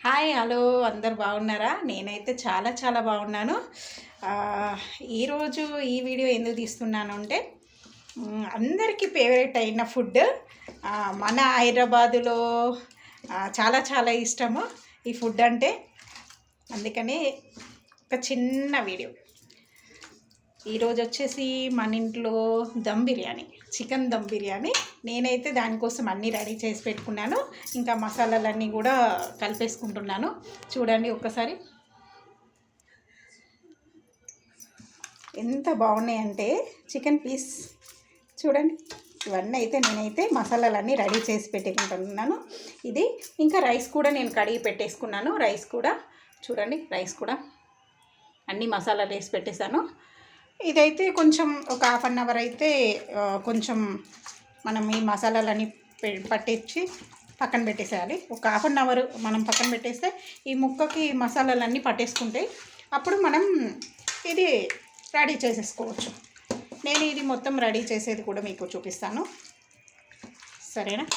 Hi hello అందరు బాగున్నారా? నేనైతే చాలా చాలా బాగున్నాను. ఈరోజు ఈ వీడియో ఎందుకు తీస్తున్నాను అంటే అందరికీ ఫేవరెట్ అయిన ఫుడ్ మన హైదరాబాదులో చాలా చాలా ఇష్టము ఈ ఫుడ్ అంటే. అందుకని ఒక చిన్న వీడియో. ఈరోజు వచ్చేసి మన ఇంట్లో దమ్ బిర్యానీ, చికెన్ దమ్ బిర్యానీ. నేనైతే దానికోసం అన్నీ రెడీ చేసి పెట్టుకున్నాను. ఇంకా మసాలాలన్నీ కూడా కలిపేసుకుంటున్నాను. చూడండి ఒక్కసారి ఎంత బాగున్నాయంటే చికెన్ పీస్ చూడండి. ఇవన్నీ అయితే నేనైతే మసాలాలన్నీ రెడీ చేసి పెట్టుకుంటున్నాను. ఇది ఇంకా రైస్ కూడా నేను కడిగి పెట్టేసుకున్నాను. రైస్ కూడా చూడండి, రైస్ కూడా అన్ని మసాలాలు వేసి పెట్టేశాను. ఇదైతే కొంచెం ఒక హాఫ్ అన్ అవర్ అయితే కొంచెం మనం ఈ మసాలాలన్నీ పట్టించి పక్కన పెట్టేసేయాలి. ఒక హాఫ్ అన్ అవర్ మనం పక్కన పెట్టేస్తే ఈ ముక్కకి మసాలాలన్నీ పట్టేసుకుంటే అప్పుడు మనం ఇది రెడీ చేసేసుకోవచ్చు. నేను ఇది మొత్తం రెడీ చేసేది కూడా మీకు చూపిస్తాను, సరేనా?